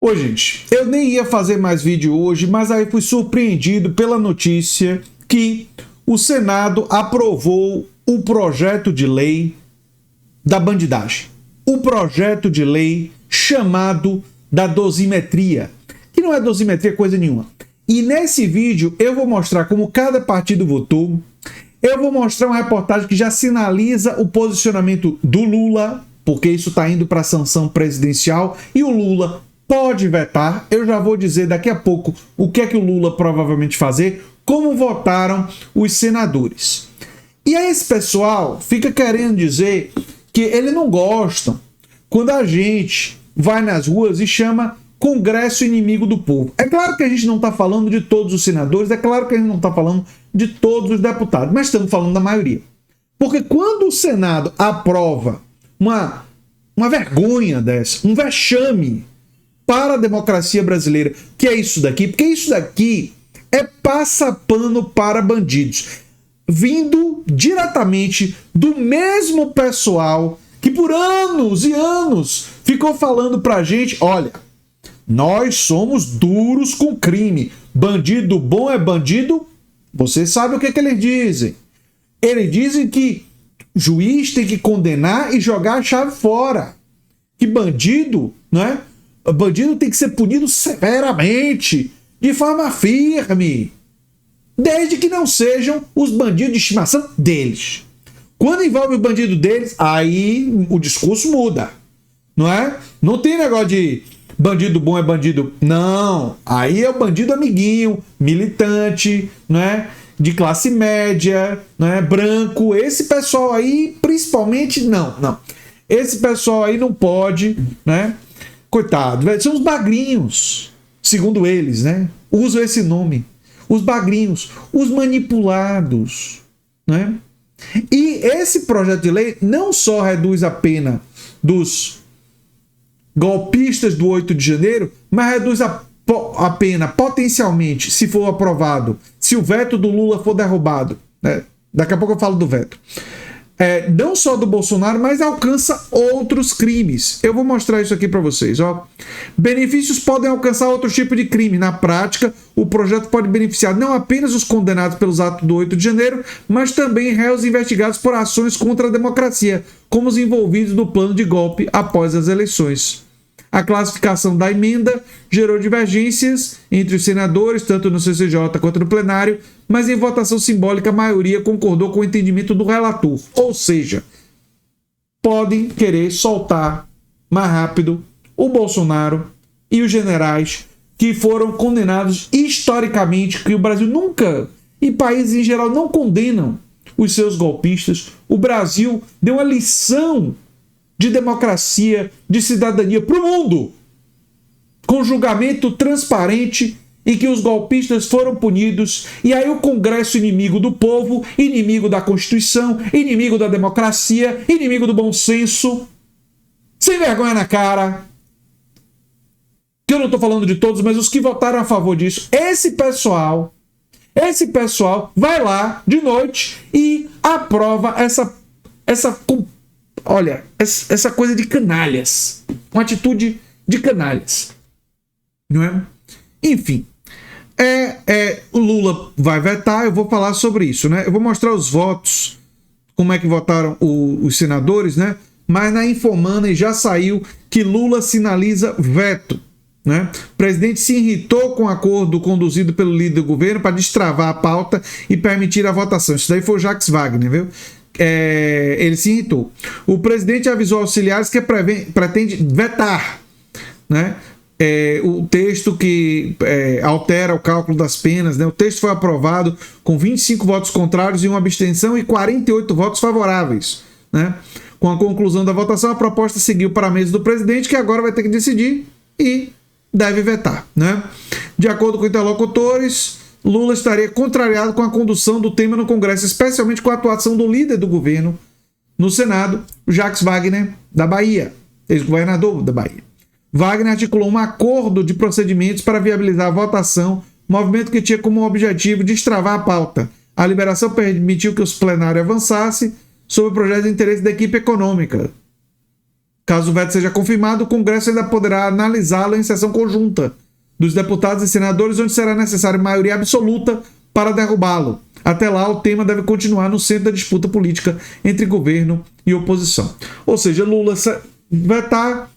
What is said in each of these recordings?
Ô, gente, eu nem ia fazer mais vídeo hoje, mas aí fui surpreendido pela notícia que o Senado aprovou o projeto de lei da bandidagem. O projeto de lei chamado da dosimetria, que não é dosimetria coisa nenhuma. E nesse vídeo eu vou mostrar como cada partido votou, eu vou mostrar uma reportagem que já sinaliza o posicionamento do Lula, porque isso está indo para a sanção presidencial e o Lula pode vetar. Eu já vou dizer daqui a pouco o que é que o Lula provavelmente fazer, como votaram os senadores. E aí esse pessoal fica querendo dizer que eles não gostam quando a gente vai nas ruas e chama Congresso inimigo do povo. É claro que a gente não está falando de todos os senadores, é claro que a gente não está falando de todos os deputados, mas estamos falando da maioria. Porque quando o Senado aprova uma vergonha dessa, um vexame para a democracia brasileira, que é isso daqui, porque isso daqui é passapano para bandidos, vindo diretamente do mesmo pessoal que por anos e anos ficou falando pra gente, olha, nós somos duros com crime, bandido bom é bandido, você sabe o que eles dizem. Eles dizem que juiz tem que condenar e jogar a chave fora, que bandido, né? Bandido tem que ser punido severamente, de forma firme, desde que não sejam os bandidos de estimação deles. Quando envolve o bandido deles, aí o discurso muda, não é? Não tem negócio de bandido bom é bandido, não. Aí é o bandido amiguinho, militante, não é? De classe média, não é? Branco. Esse pessoal aí, principalmente, não. Esse pessoal aí não pode, né? Coitado, são os bagrinhos, segundo eles, né? Usam esse nome. Os bagrinhos, os manipulados, né? E esse projeto de lei não só reduz a pena dos golpistas do 8 de janeiro, mas reduz a pena potencialmente, se for aprovado, se o veto do Lula for derrubado, né? Daqui a pouco eu falo do veto. Não só do Bolsonaro, mas alcança outros crimes. Eu vou mostrar isso aqui para vocês. Ó. Benefícios podem alcançar outro tipo de crime. Na prática, o projeto pode beneficiar não apenas os condenados pelos atos do 8 de janeiro, mas também réus investigados por ações contra a democracia, como os envolvidos no plano de golpe após as eleições. A classificação da emenda gerou divergências entre os senadores, tanto no CCJ quanto no plenário, mas em votação simbólica a maioria concordou com o entendimento do relator. Ou seja, podem querer soltar mais rápido o Bolsonaro e os generais que foram condenados historicamente, que o Brasil nunca, e países em geral, não condenam os seus golpistas. O Brasil deu uma lição de democracia, de cidadania para o mundo, com julgamento transparente em que os golpistas foram punidos, e aí o Congresso inimigo do povo, inimigo da Constituição, inimigo da democracia, inimigo do bom senso, sem vergonha na cara, que eu não estou falando de todos, mas os que votaram a favor disso, esse pessoal vai lá de noite e aprova essa coisa de canalhas, uma atitude de canalhas, não é? Enfim, o Lula vai vetar, eu vou falar sobre isso, né? Eu vou mostrar os votos, como é que votaram os senadores, né? Mas na Infomoney já saiu que Lula sinaliza veto, né? O presidente se irritou com o acordo conduzido pelo líder do governo para destravar a pauta e permitir a votação. Isso daí foi o Jacques Wagner, viu? Ele se irritou. O presidente avisou auxiliares que pretende vetar, né? O texto que altera o cálculo das penas, né? O texto foi aprovado com 25 votos contrários e uma abstenção e 48 votos favoráveis, né? Com a conclusão da votação, a proposta seguiu para a mesa do presidente, que agora vai ter que decidir e deve vetar, né? De acordo com interlocutores, Lula estaria contrariado com a condução do tema no Congresso, especialmente com a atuação do líder do governo no Senado, Jacques Wagner, da Bahia, ex-governador da Bahia. Wagner articulou um acordo de procedimentos para viabilizar a votação, movimento que tinha como objetivo destravar a pauta. A liberação permitiu que os plenários avançassem sobre o projeto de interesse da equipe econômica. Caso o veto seja confirmado, o Congresso ainda poderá analisá-lo em sessão conjunta dos deputados e senadores, onde será necessária maioria absoluta para derrubá-lo. Até lá, o tema deve continuar no centro da disputa política entre governo e oposição. Ou seja, Lula vetar,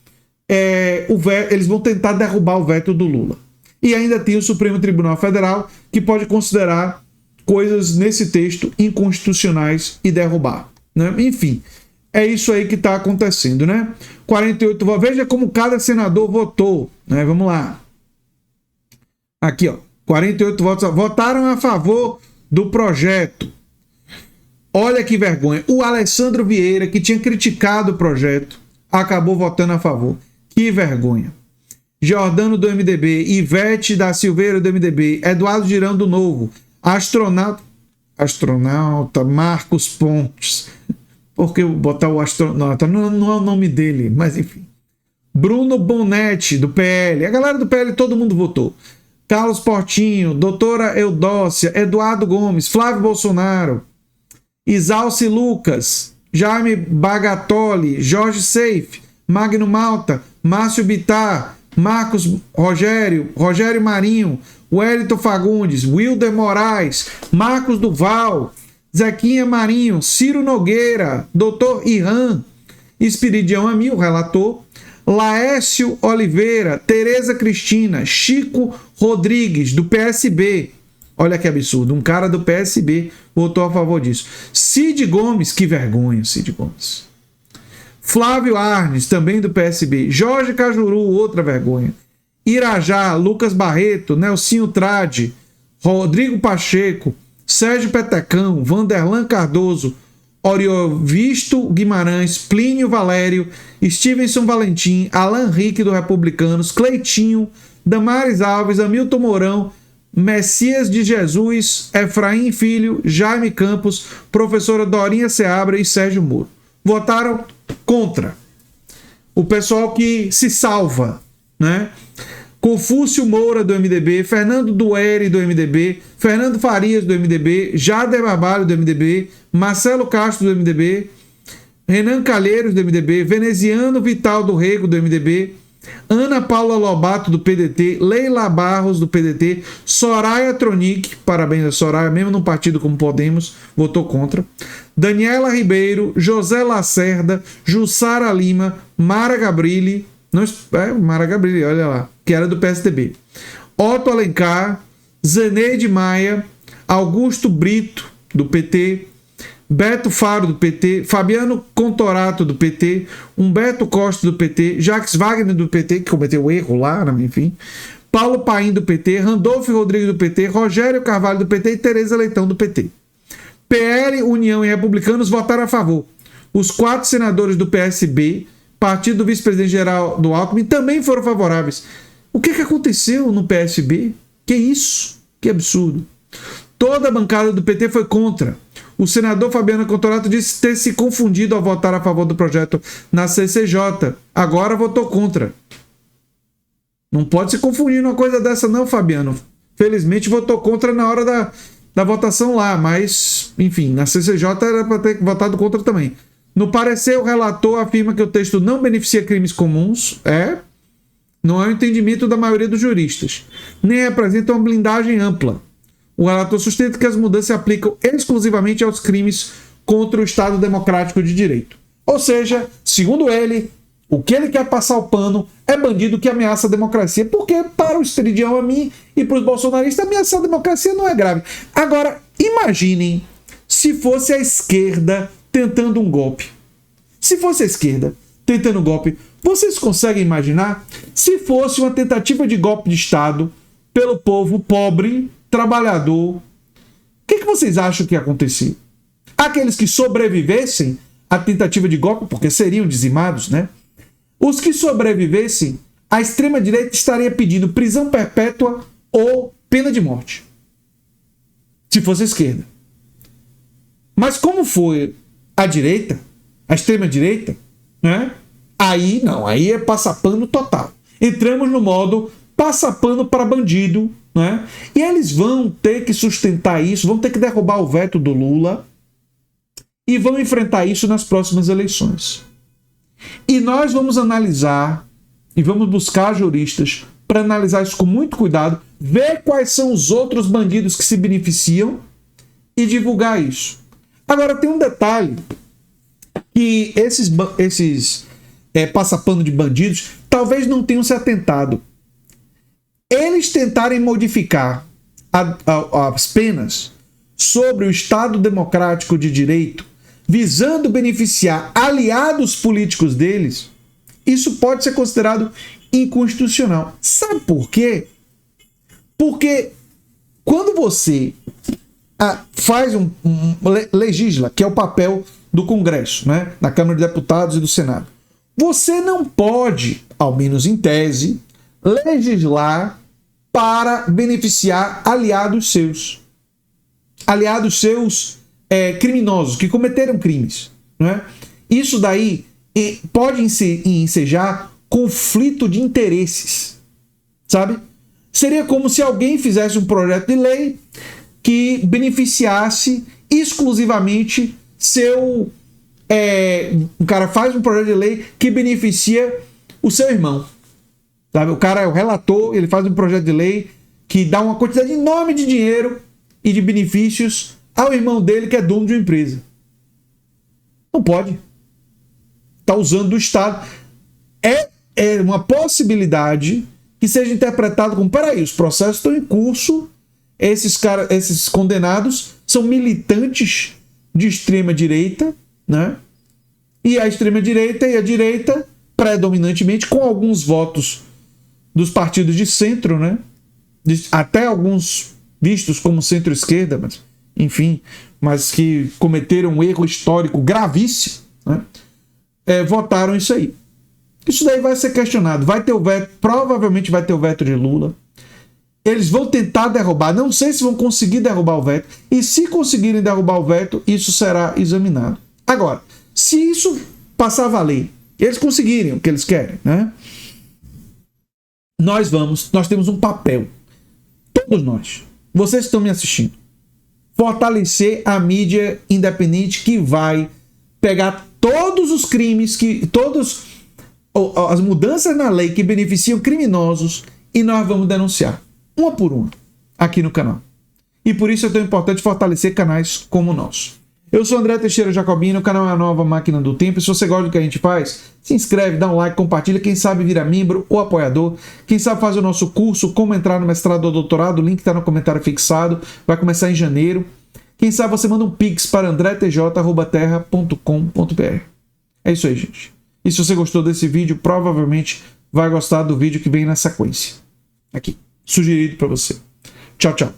eles vão tentar derrubar o veto do Lula. E ainda tem o Supremo Tribunal Federal, que pode considerar coisas nesse texto inconstitucionais e derrubar, né? Enfim, é isso aí que está acontecendo, né? 48 votos. Veja como cada senador votou, né? Vamos lá. Aqui, ó. 48 votos. Votaram a favor do projeto. Olha que vergonha. O Alessandro Vieira, que tinha criticado o projeto, acabou votando a favor. Que vergonha. Jordano do MDB, Ivete da Silveira do MDB, Eduardo Girão do Novo, astronauta Marcos Pontes. Porque botar o astronauta não é o nome dele, mas enfim. Bruno Bonetti, do PL. A galera do PL, todo mundo votou. Carlos Portinho, doutora Eudócia, Eduardo Gomes, Flávio Bolsonaro, Isalci Lucas, Jaime Bagatoli, Jorge Seife, Magno Malta, Márcio Bittar, Marcos Rogério, Rogério Marinho, Wellington Fagundes, Wilder Moraes, Marcos Duval, Zequinha Marinho, Ciro Nogueira, Dr. Irã, Espiridião Amil, relator, Laércio Oliveira, Tereza Cristina, Chico Rodrigues, do PSB. Olha que absurdo, um cara do PSB votou a favor disso. Cid Gomes, que vergonha, Cid Gomes. Flávio Arnes, também do PSB. Jorge Cajuru, outra vergonha. Irajá, Lucas Barreto, Nelsinho Trade, Rodrigo Pacheco, Sérgio Petecão, Vanderlan Cardoso, Oriovisto Guimarães, Plínio Valério, Stevenson Valentim, Alan Rique do Republicanos, Cleitinho, Damares Alves, Hamilton Mourão, Messias de Jesus, Efraim Filho, Jaime Campos, professora Dorinha Seabra e Sérgio Moro. Votaram contra. O pessoal que se salva, né? Confúcio Moura, do MDB, Fernando Dueri, do MDB, Fernando Farias, do MDB, Jader Barbalho, do MDB, Marcelo Castro, do MDB, Renan Calheiros, do MDB, Veneziano Vital do Rego, do MDB, Ana Paula Lobato, do PDT, Leila Barros, do PDT, Soraya Tronic, parabéns a Soraya, mesmo num partido como Podemos, votou contra, Daniela Ribeiro, José Lacerda, Jussara Lima, Mara Gabrilli, Mara Gabrilli, olha lá, que era do PSDB, Otto Alencar, Zeneide Maia, Augusto Brito, do PT, Beto Faro, do PT, Fabiano Contorato, do PT, Humberto Costa, do PT, Jacques Wagner, do PT, que cometeu erro lá, enfim, Paulo Paim, do PT, Randolfo Rodrigues, do PT, Rogério Carvalho, do PT e Tereza Leitão, do PT. PL, União e Republicanos votaram a favor. Os 4 senadores do PSB, partido do vice-presidente geral do Alckmin, também foram favoráveis. O que aconteceu no PSB? Que isso? Que absurdo. Toda a bancada do PT foi contra. O senador Fabiano Contorato disse ter se confundido ao votar a favor do projeto na CCJ. Agora votou contra. Não pode se confundir numa coisa dessa não, Fabiano. Felizmente votou contra na hora da votação lá, mas, enfim, na CCJ era para ter votado contra também. No parecer, o relator afirma que o texto não beneficia crimes comuns, não é o entendimento da maioria dos juristas, nem representa uma blindagem ampla. O relator sustenta que as mudanças se aplicam exclusivamente aos crimes contra o Estado Democrático de Direito. Ou seja, segundo ele, o que ele quer passar o pano é bandido que ameaça a democracia, porque para o Estridião a mim e para os bolsonaristas ameaçar a democracia não é grave. Agora, imaginem se fosse a esquerda tentando um golpe. Se fosse a esquerda tentando um golpe, vocês conseguem imaginar se fosse uma tentativa de golpe de Estado pelo povo pobre, trabalhador? O que vocês acham que ia acontecer? Aqueles que sobrevivessem à tentativa de golpe, porque seriam dizimados, né? Os que sobrevivessem, a extrema-direita estaria pedindo prisão perpétua ou pena de morte. Se fosse a esquerda. Mas como foi a direita, a extrema-direita, né? Aí não, aí é passapano total. Entramos no modo passapano para bandido, né? E eles vão ter que sustentar isso, vão ter que derrubar o veto do Lula e vão enfrentar isso nas próximas eleições. E nós vamos analisar e vamos buscar juristas para analisar isso com muito cuidado, ver quais são os outros bandidos que se beneficiam e divulgar isso. Agora tem um detalhe, que esses passapano de bandidos talvez não tenham se atentado. Eles tentarem modificar as penas sobre o Estado Democrático de Direito, visando beneficiar aliados políticos deles, isso pode ser considerado inconstitucional. Sabe por quê? Porque quando você legisla, que é o papel do Congresso, né, da Câmara de Deputados e do Senado, você não pode, ao menos em tese, legislar para beneficiar aliados seus criminosos, que cometeram crimes. Né? Isso daí pode ensejar conflito de interesses, sabe? Seria como se alguém fizesse um projeto de lei que beneficiasse exclusivamente um cara faz um projeto de lei que beneficia o seu irmão, sabe? O cara é o relator, ele faz um projeto de lei que dá uma quantidade enorme de dinheiro e de benefícios ao irmão dele, que é dono de uma empresa. Não pode. Está usando do Estado. É uma possibilidade que seja interpretado como: peraí, os processos estão em curso, esses condenados são militantes de extrema-direita, né? E a extrema-direita e a direita, predominantemente, com alguns votos dos partidos de centro, né? Até alguns vistos como centro-esquerda, mas, enfim, mas que cometeram um erro histórico gravíssimo, né? Votaram isso aí. Isso daí vai ser questionado. Vai ter o veto, provavelmente vai ter o veto de Lula. Eles vão tentar derrubar, não sei se vão conseguir derrubar o veto, e se conseguirem derrubar o veto, isso será examinado. Agora, se isso passar a valer, eles conseguirem o que eles querem, né? Nós temos um papel, todos nós, vocês que estão me assistindo, fortalecer a mídia independente, que vai pegar todos os crimes, todas as mudanças na lei que beneficiam criminosos, e nós vamos denunciar, uma por uma, aqui no canal. E por isso é tão importante fortalecer canais como o nosso. Eu sou André Teixeira Jacobino, o canal é a Nova Máquina do Tempo. E se você gosta do que a gente faz, se inscreve, dá um like, compartilha. Quem sabe vira membro ou apoiador. Quem sabe faz o nosso curso, como entrar no mestrado ou doutorado. O link está no comentário fixado. Vai começar em janeiro. Quem sabe você manda um pix para andretj@terra.com.br. É isso aí, gente. E se você gostou desse vídeo, provavelmente vai gostar do vídeo que vem na sequência. Aqui, sugerido para você. Tchau, tchau.